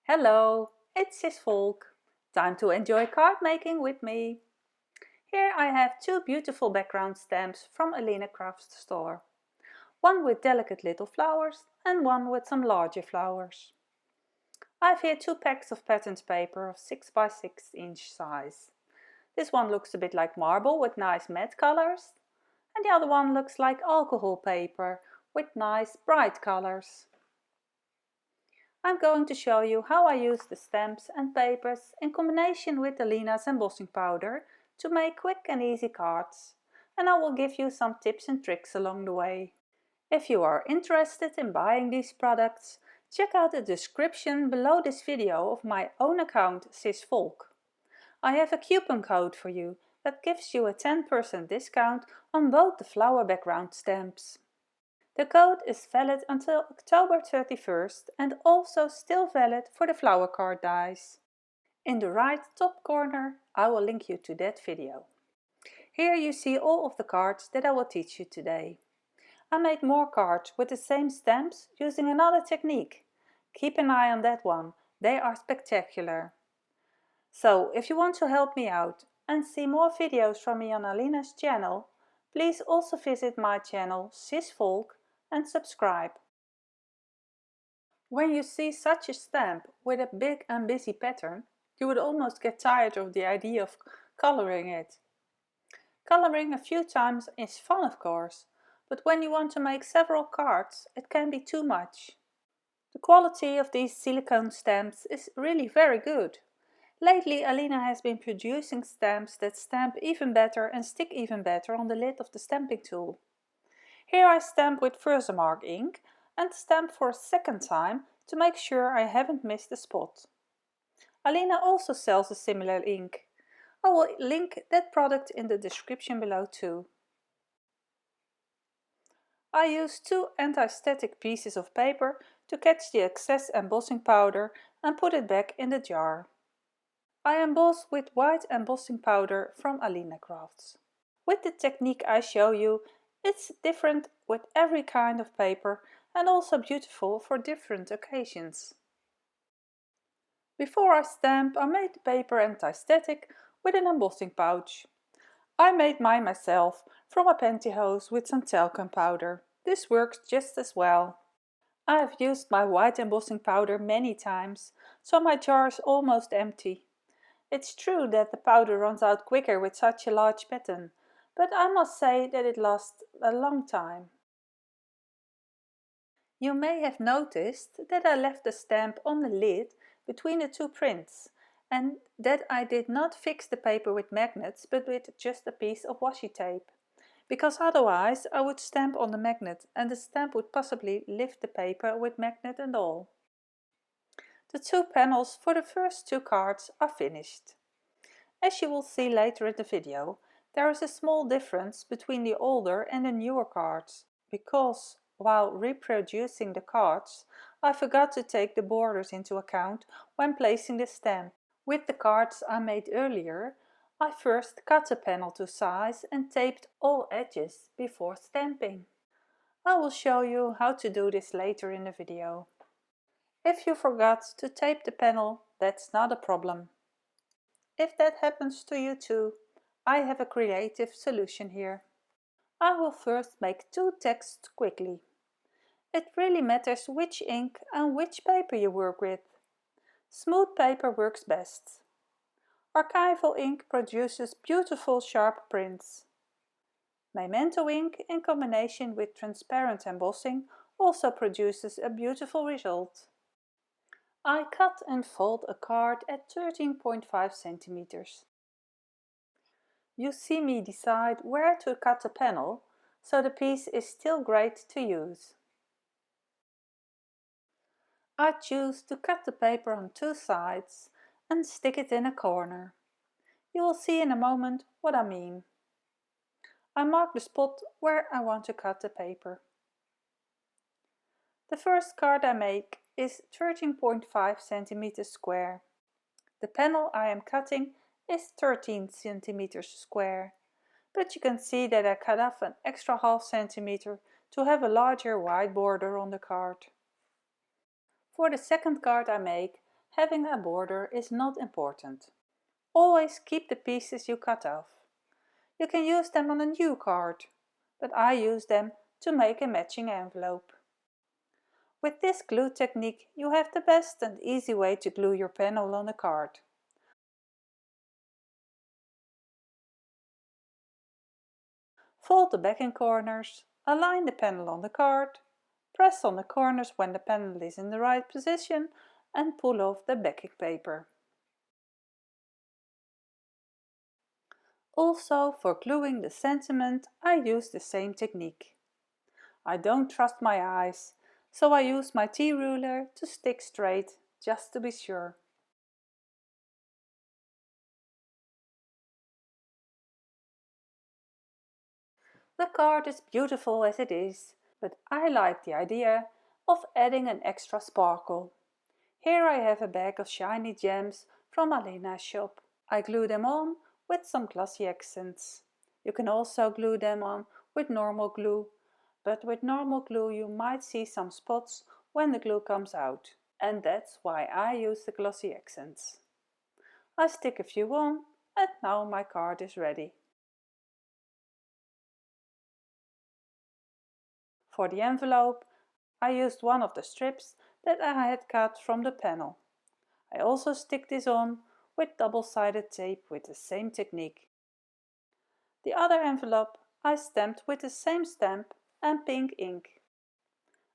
Hello, it's Cisvolk. Time to enjoy card making with me. Here I have two beautiful background stamps from AlinaCraft's store. One with delicate little flowers and one with some larger flowers. I have here two packs of patterned paper of 6 by 6 inch size. This one looks a bit like marble with nice matte colors, and the other one looks like alcohol paper with nice bright colors. I'm going to show you how I use the stamps and papers in combination with Alina's embossing powder to make quick and easy cards, and I will give you some tips and tricks along the way. If you are interested in buying these products, check out the description below this video of my own account Cisvolk. I have a coupon code for you that gives you a 10% discount on both the flower background stamps. The code is valid until October 31st and also still valid for the flower card dies. In the right top corner I will link you to that video. Here you see all of the cards that I will teach you today. I made more cards with the same stamps using another technique. Keep an eye on that one, they are spectacular. So if you want to help me out and see more videos from me on Alina's channel, please also visit my channel Cisvolk and subscribe. When you see such a stamp with a big and busy pattern, you would almost get tired of the idea of coloring it. Coloring a few times is fun, of course, but when you want to make several cards, it can be too much. The quality of these silicone stamps is really very good. Lately Alina has been producing stamps that stamp even better and stick even better on the lid of the stamping tool. Here I stamp with Versamark ink and stamp for a second time to make sure I haven't missed a spot. Alina also sells a similar ink. I will link that product in the description below too. I use two anti-static pieces of paper to catch the excess embossing powder and put it back in the jar. I emboss with white embossing powder from AlinaCraft. With the technique I show you, it's different with every kind of paper and also beautiful for different occasions. Before I stamp, I made the paper anti-static with an embossing pouch. I made mine myself from a pantyhose with some talcum powder. This works just as well. I have used my white embossing powder many times, so my jar is almost empty. It's true that the powder runs out quicker with such a large pattern, but I must say that it lasts a long time. You may have noticed that I left the stamp on the lid between the two prints, and that I did not fix the paper with magnets but with just a piece of washi tape, because otherwise I would stamp on the magnet and the stamp would possibly lift the paper with magnet and all. The two panels for the first two cards are finished. As you will see later in the video, there is a small difference between the older and the newer cards, because while reproducing the cards, I forgot to take the borders into account when placing the stamp. With the cards I made earlier, I first cut the panel to size and taped all edges before stamping. I will show you how to do this later in the video. If you forgot to tape the panel, that's not a problem. If that happens to you too, I have a creative solution here. I will first make two texts quickly. It really matters which ink and which paper you work with. Smooth paper works best. Archival ink produces beautiful sharp prints. Memento ink in combination with transparent embossing also produces a beautiful result. I cut and fold a card at 13.5 centimeters. You see me decide where to cut the panel, so the piece is still great to use. I choose to cut the paper on two sides and stick it in a corner. You will see in a moment what I mean. I mark the spot where I want to cut the paper. The first card I make is 13.5 centimeters square. The panel I am cutting is 13 centimeters square, but you can see that I cut off an extra half centimeter to have a larger white border on the card. For the second card I make Having a border is not important. Always keep the pieces you cut off. You can use them on a new card, but I use them to make a matching envelope. With this glue technique you have the best and easy way to glue your panel on a card. Fold the backing corners, align the panel on the card, press on the corners when the panel is in the right position and pull off the backing paper. Also, for gluing the sentiment I use the same technique. I don't trust my eyes, so I use my T-ruler to stick straight, just to be sure. The card is beautiful as it is, but I like the idea of adding an extra sparkle. Here I have a bag of shiny gems from Alina's shop. I glue them on with some glossy accents. You can also glue them on with normal glue, but with normal glue you might see some spots when the glue comes out, and that's why I use the glossy accents. I stick a few on, and now my card is ready. For the envelope, I used one of the strips that I had cut from the panel. I also stick this on with double-sided tape with the same technique. The other envelope I stamped with the same stamp and pink ink.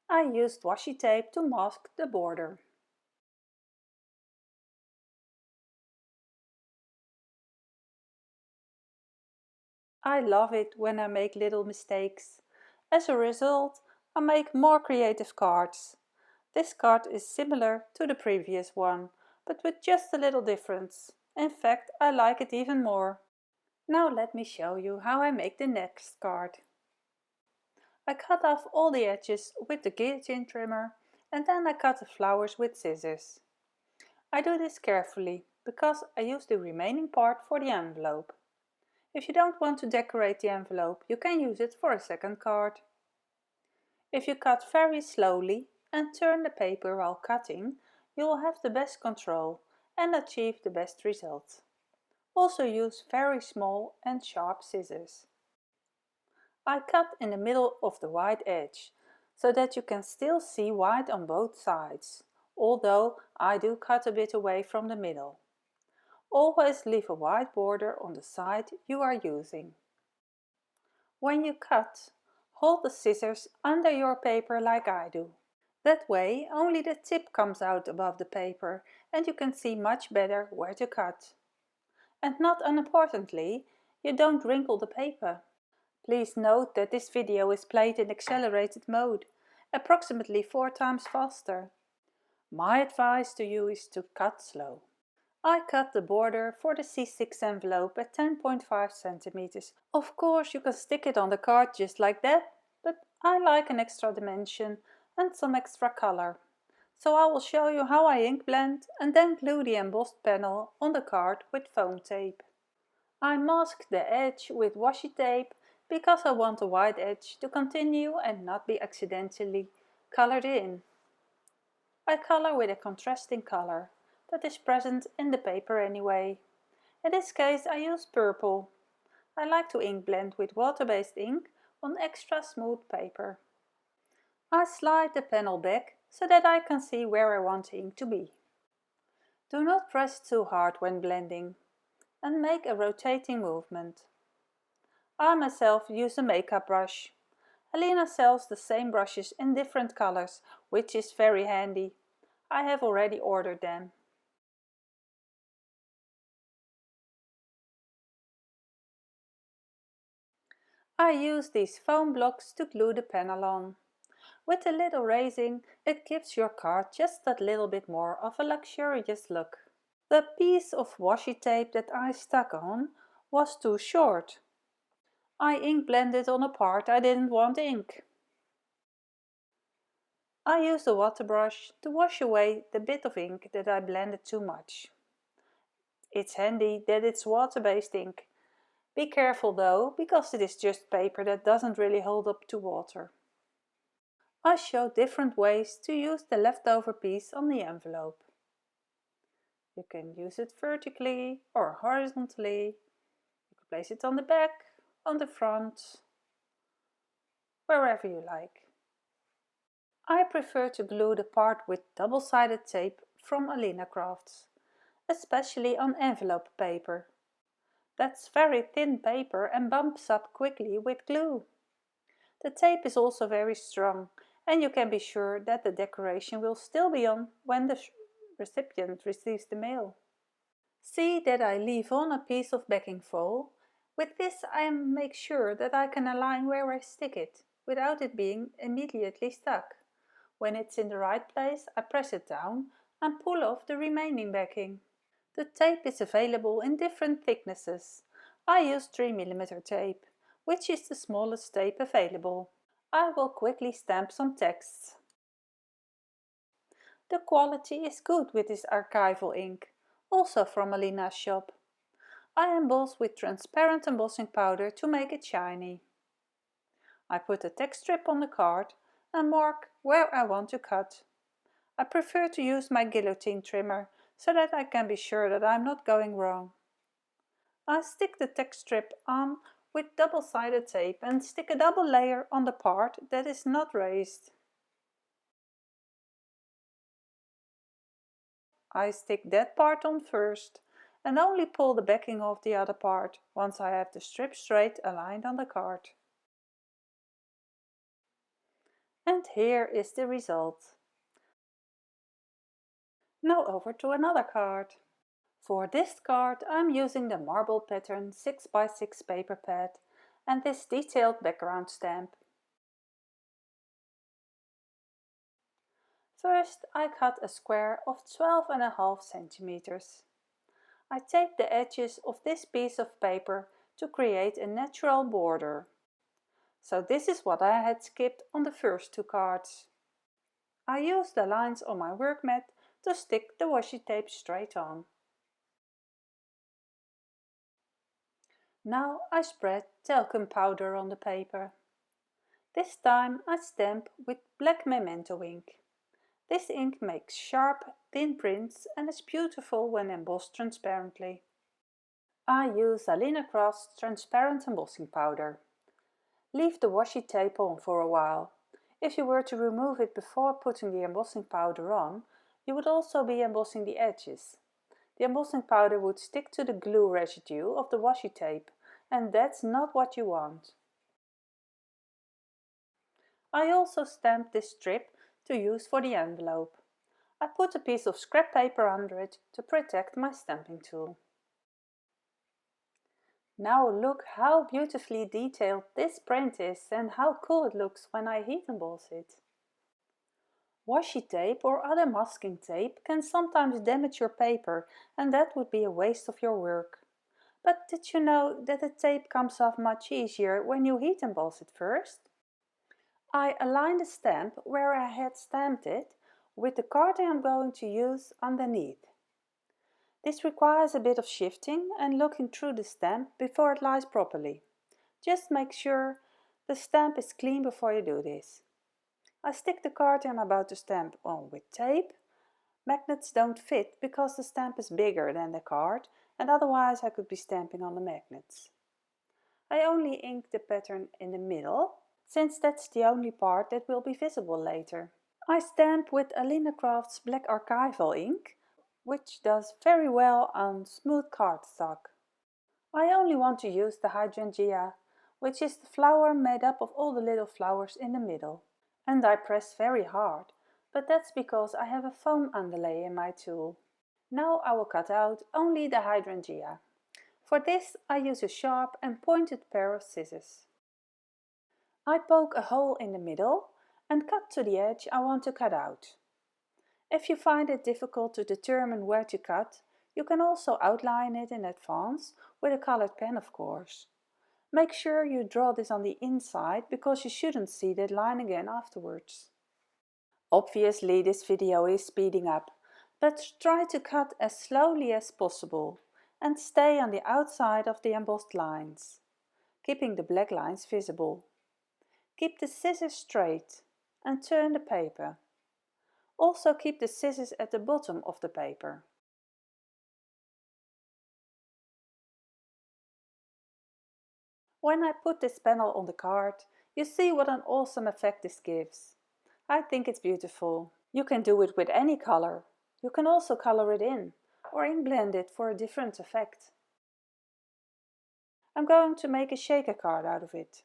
I used washi tape to mask the border. I love it when I make little mistakes. As a result, I make more creative cards. This card is similar to the previous one, but with just a little difference. In fact, I like it even more. Now let me show you how I make the next card. I cut off all the edges with the guillotine trimmer and then I cut the flowers with scissors. I do this carefully because I use the remaining part for the envelope. If you don't want to decorate the envelope, you can use it for a second card. If you cut very slowly and turn the paper while cutting, you will have the best control and achieve the best result. Also use very small and sharp scissors. I cut in the middle of the white edge, so that you can still see white on both sides, although I do cut a bit away from the middle. Always leave a white border on the side you are using. When you cut, hold the scissors under your paper like I do. That way only the tip comes out above the paper and you can see much better where to cut. And not unimportantly, you don't wrinkle the paper. Please note that this video is played in accelerated mode, approximately 4 times faster. My advice to you is to cut slow. I cut the border for the C6 envelope at 10.5 cm. Of course you can stick it on the card just like that, but I like an extra dimension and some extra color. So I will show you how I ink blend and then glue the embossed panel on the card with foam tape. I mask the edge with washi tape because I want the white edge to continue and not be accidentally colored in. I color with a contrasting color that is present in the paper anyway. In this case I use purple. I like to ink blend with water-based ink on extra smooth paper. I slide the panel back so that I can see where I want the ink to be. Do not press too hard when blending and make a rotating movement. I myself use a makeup brush. Alina sells the same brushes in different colors, which is very handy. I have already ordered them. I use these foam blocks to glue the panel on. With a little raising, it gives your card just that little bit more of a luxurious look. The piece of washi tape that I stuck on was too short. I ink blended on a part I didn't want ink. I used a water brush to wash away the bit of ink that I blended too much. It's handy that it's water-based ink. Be careful though, because it is just paper that doesn't really hold up to water. I show different ways to use the leftover piece on the envelope. You can use it vertically or horizontally. You can place it on the back, on the front, wherever you like. I prefer to glue the part with double-sided tape from AlinaCraft, especially on envelope paper. That's very thin paper and bumps up quickly with glue. The tape is also very strong, and you can be sure that the decoration will still be on when the recipient receives the mail. See that I leave on a piece of backing foil. With this I make sure that I can align where I stick it, without it being immediately stuck. When it's in the right place, I press it down and pull off the remaining backing. The tape is available in different thicknesses. I use 3mm tape, which is the smallest tape available. I will quickly stamp some texts. The quality is good with this archival ink, also from Alina's shop. I emboss with transparent embossing powder to make it shiny. I put a text strip on the card and mark where I want to cut. I prefer to use my guillotine trimmer so that I can be sure that I'm not going wrong. I stick the text strip on with double-sided tape and stick a double layer on the part that is not raised. I stick that part on first and only pull the backing off the other part once I have the strip straight aligned on the card. And here is the result. Now over to another card. For this card I'm using the marble pattern 6x6 paper pad and this detailed background stamp. First I cut a square of 12.5 centimeters. I tape the edges of this piece of paper to create a natural border. So this is what I had skipped on the first two cards. I used the lines on my work mat to stick the washi tape straight on. Now I spread talcum powder on the paper. This time I stamp with black memento ink. This ink makes sharp, thin prints and is beautiful when embossed transparently. I use AlinaCraft's transparent embossing powder. Leave the washi tape on for a while. If you were to remove it before putting the embossing powder on, you would also be embossing the edges. The embossing powder would stick to the glue residue of the washi tape, and that's not what you want. I also stamped this strip to use for the envelope. I put a piece of scrap paper under it to protect my stamping tool. Now look how beautifully detailed this print is and how cool it looks when I heat emboss it. Washi tape or other masking tape can sometimes damage your paper and that would be a waste of your work. But did you know that the tape comes off much easier when you heat emboss it first? I align the stamp where I had stamped it with the card I am going to use underneath. This requires a bit of shifting and looking through the stamp before it lies properly. Just make sure the stamp is clean before you do this. I stick the card I'm about to stamp on with tape. Magnets don't fit because the stamp is bigger than the card and otherwise I could be stamping on the magnets. I only ink the pattern in the middle, since that's the only part that will be visible later. I stamp with AlinaCraft's black archival ink, which does very well on smooth cardstock. I only want to use the hydrangea, which is the flower made up of all the little flowers in the middle. And I press very hard, but that's because I have a foam underlay in my tool. Now I will cut out only the hydrangea. For this I use a sharp and pointed pair of scissors. I poke a hole in the middle and cut to the edge I want to cut out. If you find it difficult to determine where to cut, you can also outline it in advance with a colored pen, of course. Make sure you draw this on the inside because you shouldn't see that line again afterwards. Obviously this video is speeding up, but try to cut as slowly as possible and stay on the outside of the embossed lines, keeping the black lines visible. Keep the scissors straight and turn the paper. Also keep the scissors at the bottom of the paper. When I put this panel on the card, you see what an awesome effect this gives. I think it's beautiful. You can do it with any color. You can also color it in, or ink blend it for a different effect. I'm going to make a shaker card out of it.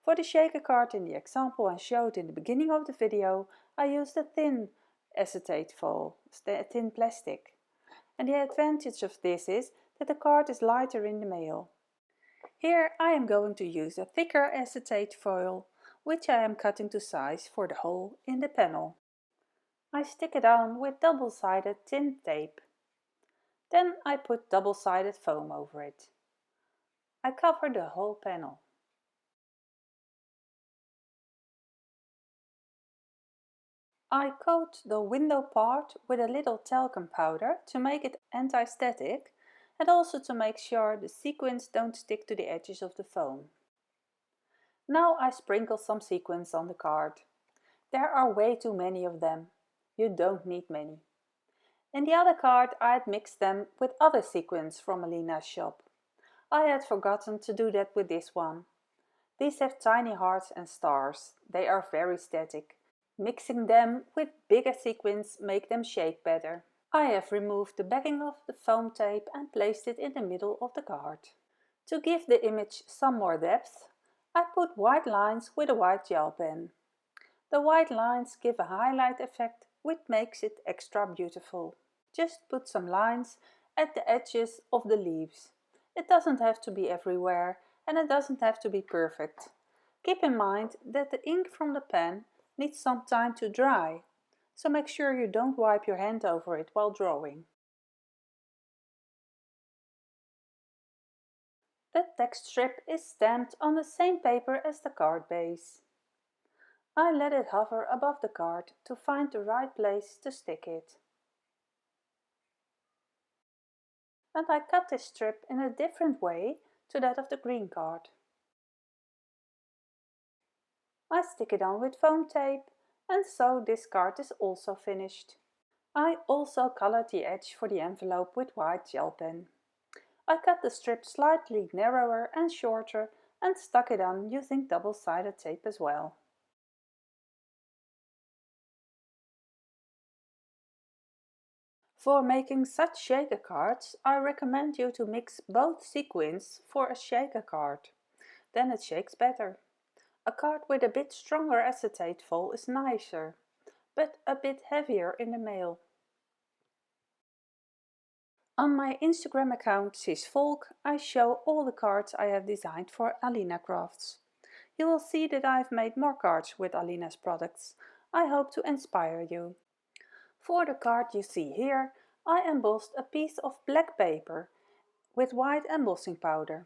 For the shaker card in the example I showed in the beginning of the video, I used a thin acetate foil, thin plastic. And the advantage of this is that the card is lighter in the mail. Here I am going to use a thicker acetate foil, which I am cutting to size for the hole in the panel. I stick it on with double-sided tin tape. Then I put double-sided foam over it. I cover the whole panel. I coat the window part with a little talcum powder to make it anti-static and also to make sure the sequins don't stick to the edges of the foam. Now I sprinkle some sequins on the card. There are way too many of them. You don't need many. In the other card I had mixed them with other sequins from Alina's shop. I had forgotten to do that with this one. These have tiny hearts and stars. They are very static. Mixing them with bigger sequins make them shake better. I have removed the backing of the foam tape and placed it in the middle of the card. To give the image some more depth, I put white lines with a white gel pen. The white lines give a highlight effect which makes it extra beautiful. Just put some lines at the edges of the leaves. It doesn't have to be everywhere and it doesn't have to be perfect. Keep in mind that the ink from the pen needs some time to dry, so make sure you don't wipe your hand over it while drawing. The text strip is stamped on the same paper as the card base. I let it hover above the card to find the right place to stick it. And I cut this strip in a different way to that of the green card. I stick it on with foam tape, and so this card is also finished. I also colored the edge for the envelope with white gel pen. I cut the strip slightly narrower and shorter and stuck it on using double-sided tape as well. For making such shaker cards, I recommend you to mix both sequins for a shaker card. Then it shakes better. A card with a bit stronger acetate foil is nicer, but a bit heavier in the mail. On my Instagram account Cisvolk, I show all the cards I have designed for AlinaCrafts. You will see that I've made more cards with Alina's products. I hope to inspire you. For the card you see here, I embossed a piece of black paper with white embossing powder.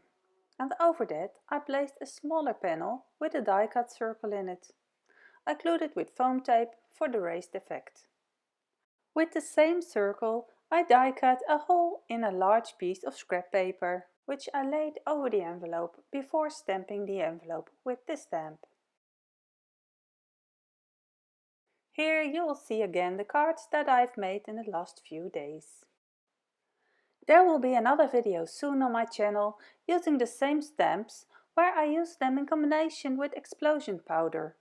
And over that I placed a smaller panel with a die-cut circle in it. I glued it with foam tape for the raised effect. With the same circle I die-cut a hole in a large piece of scrap paper, which I laid over the envelope before stamping the envelope with the stamp. Here you will see again the cards that I've made in the last few days. There will be another video soon on my channel using the same stamps, where I use them in combination with explosion powder.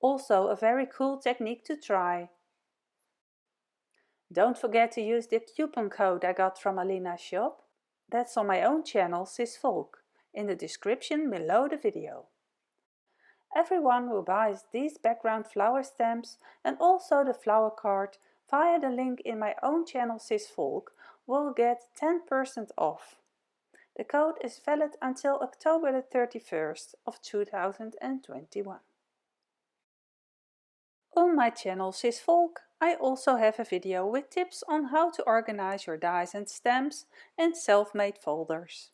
Also a very cool technique to try. Don't forget to use the coupon code I got from Alina's shop. That's on my own channel Cisvolk, in the description below the video. Everyone who buys these background flower stamps and also the flower card via the link in my own channel Cisvolk will get 10% off. The code is valid until October the 31st of 2021. On my channel Cisvolk I also have a video with tips on how to organize your dies and stamps in self-made folders.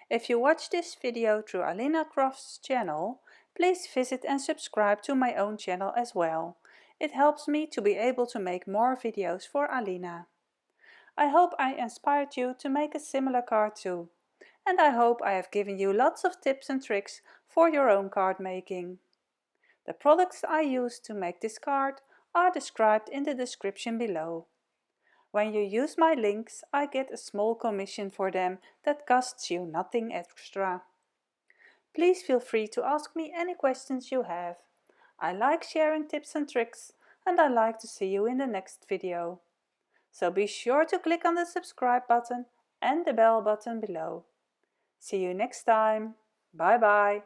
If you watch this video through AlinaCraft's channel, please visit and subscribe to my own channel as well. It helps me to be able to make more videos for Alina. I hope I inspired you to make a similar card too. And I hope I have given you lots of tips and tricks for your own card making. The products I used to make this card are described in the description below. When you use my links, I get a small commission for them that costs you nothing extra. Please feel free to ask me any questions you have. I like sharing tips and tricks, and I like to see you in the next video. So be sure to click on the subscribe button and the bell button below. See you next time. Bye bye.